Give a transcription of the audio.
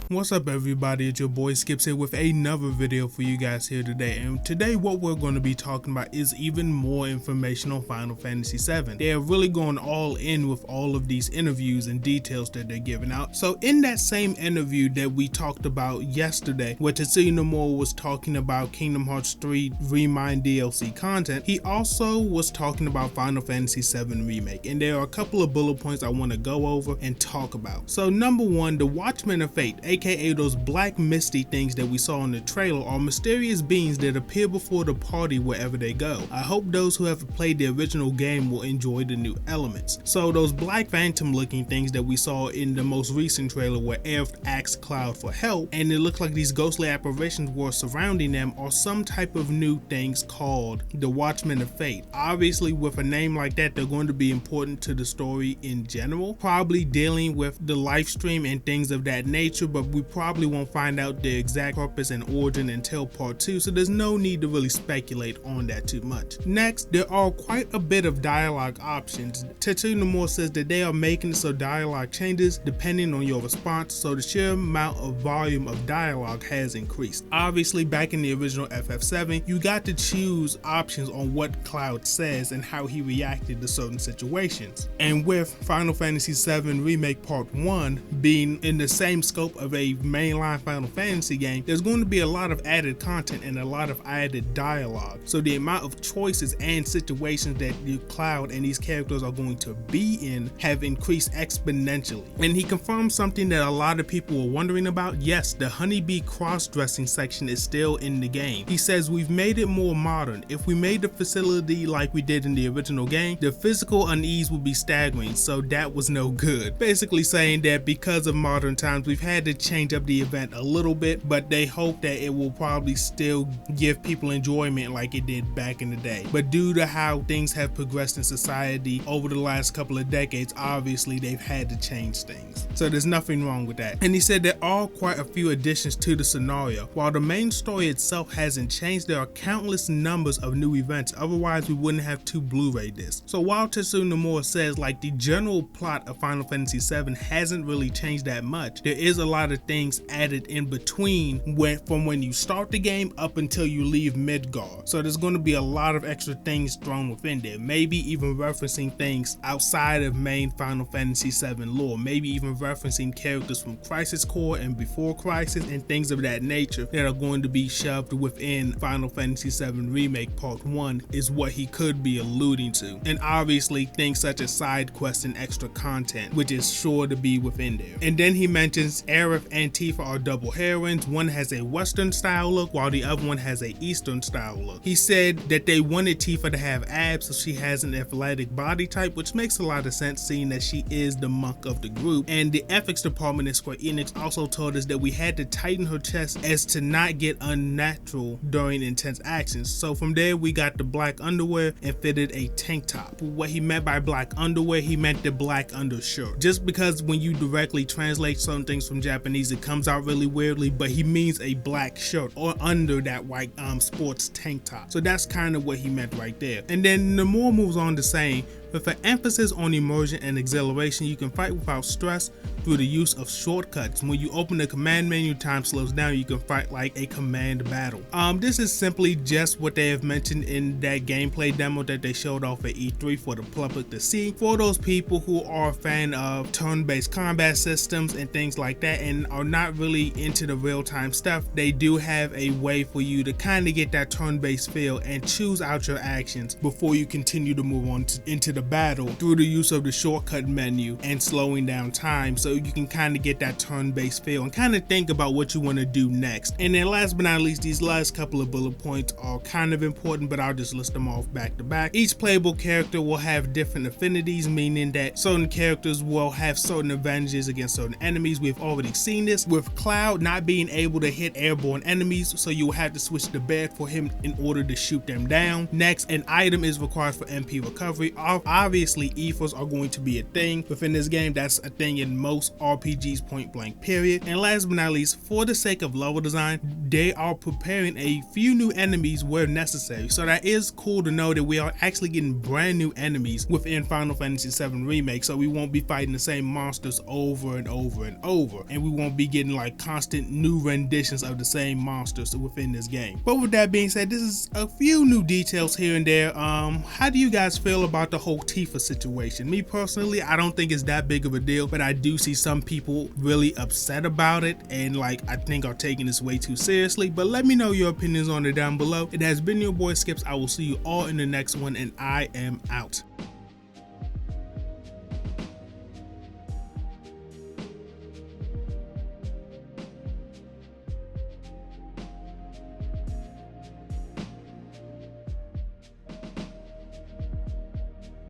What's up everybody, it's your boy Skipx here with another video for you guys here today, and today what we're going to be talking about is even more information on Final Fantasy VII. They're really going all in with all of these interviews and details that they're giving out. So in that same interview that we talked about yesterday, where Testsuya Nomura was talking about Kingdom Hearts 3 Remake DLC content, he also was talking about Final Fantasy VII Remake, and there are a couple of bullet points I want to go over and talk about. So number one, the Watchmen of Fate, aka those black misty things that we saw in the trailer, are mysterious beings that appear before the party wherever they go. I hope those who have played the original game will enjoy the new elements. So those black phantom looking things that we saw in the most recent trailer where Aerith asked Cloud for help, and it looked like these ghostly apparitions were surrounding them, are some type of new things called the Watchmen of Fate. Obviously with a name like that, they're going to be important to the story in general, probably dealing with the live stream and things of that nature, but we probably won't find out the exact purpose and origin until part 2, so there's no need to really speculate on that too much. Next, there are quite a bit of dialogue options. Testsuya Nomura says that they are making it so dialogue changes depending on your response, so the sheer amount of volume of dialogue has increased. Obviously back in the original FF7, you got to choose options on what Cloud says and how he reacted to certain situations. And with Final Fantasy VII Remake Part 1 being in the same scope of a mainline Final Fantasy game, there's going to be a lot of added content and a lot of added dialogue. So the amount of choices and situations that the Cloud and these characters are going to be in have increased exponentially. And he confirmed something that a lot of people were wondering about. Yes, the Honeybee cross-dressing section is still in the game. He says, we've made it more modern. If we made the facility like we did in the original game, the physical unease would be staggering, so that was no good. Basically saying that because of modern times, we've had to change up the event a little bit, but they hope that it will probably still give people enjoyment like it did back in the day. But due to how things have progressed in society over the last couple of decades, obviously they've had to change things. So there's nothing wrong with that. And he said there are quite a few additions to the scenario. While the main story itself hasn't changed, there are countless numbers of new events, otherwise we wouldn't have 2 Blu-ray discs. So while Testsuya Nomura says like the general plot of Final Fantasy VII hasn't really changed that much, there is a lot of things added in between from when you start the game up until you leave Midgard. So there's going to be a lot of extra things thrown within there, maybe even referencing things outside of main Final Fantasy VII lore, maybe even referencing characters from Crisis Core and before Crisis and things of that nature that are going to be shoved within Final Fantasy VII Remake Part 1 is what he could be alluding to. And obviously things such as side quests and extra content, which is sure to be within there. And then he mentions Aerith and Tifa are double heroines. One has a Western style look while the other one has a Eastern style look. He said that they wanted Tifa to have abs so she has an athletic body type, which makes a lot of sense seeing that she is the monk of the group. And the ethics department at Square Enix also told us that we had to tighten her chest as to not get unnatural during intense actions. So from there we got the black underwear and fitted a tank top. What he meant by black underwear, he meant the black undershirt. Just because when you directly translate some things from Japanese it comes out really weirdly, but he means a black shirt or under that white sports tank top. So that's kind of what he meant right there. And then Nomura moves on to saying, with an emphasis on immersion and exhilaration, you can fight without stress through the use of shortcuts. When you open the command menu, time slows down, you can fight like a command battle. This is simply just what they have mentioned in that gameplay demo that they showed off at E3 for the public to see. For those people who are a fan of turn-based combat systems and things like that and are not really into the real-time stuff, they do have a way for you to kind of get that turn-based feel and choose out your actions before you continue to move on into the battle through the use of the shortcut menu and slowing down time, so you can kind of get that turn-based feel and kind of think about what you want to do next. And then last but not least, these last couple of bullet points are kind of important, but I'll just list them off back to back. Each playable character will have different affinities, meaning that certain characters will have certain advantages against certain enemies. We've already seen this with Cloud not being able to hit airborne enemies, so you will have to switch the bed for him in order to shoot them down. Next, an item is required for MP recovery. Obviously ethos are going to be a thing within this game. That's a thing in most most RPGs point blank period. And last but not least, for the sake of level design, they are preparing a few new enemies where necessary. So that is cool to know that we are actually getting brand new enemies within Final Fantasy VII Remake, so we won't be fighting the same monsters over and over and over, and we won't be getting like constant new renditions of the same monsters within this game. But with that being said, this is a few new details here and there. How do you guys feel about the whole Tifa situation? Me personally, I don't think it's that big of a deal, but I do see some people really upset about it and like I think are taking this way too seriously. But let me know your opinions on it down below. It has been your boy Skipx. I will see you all in the next one, and I am out.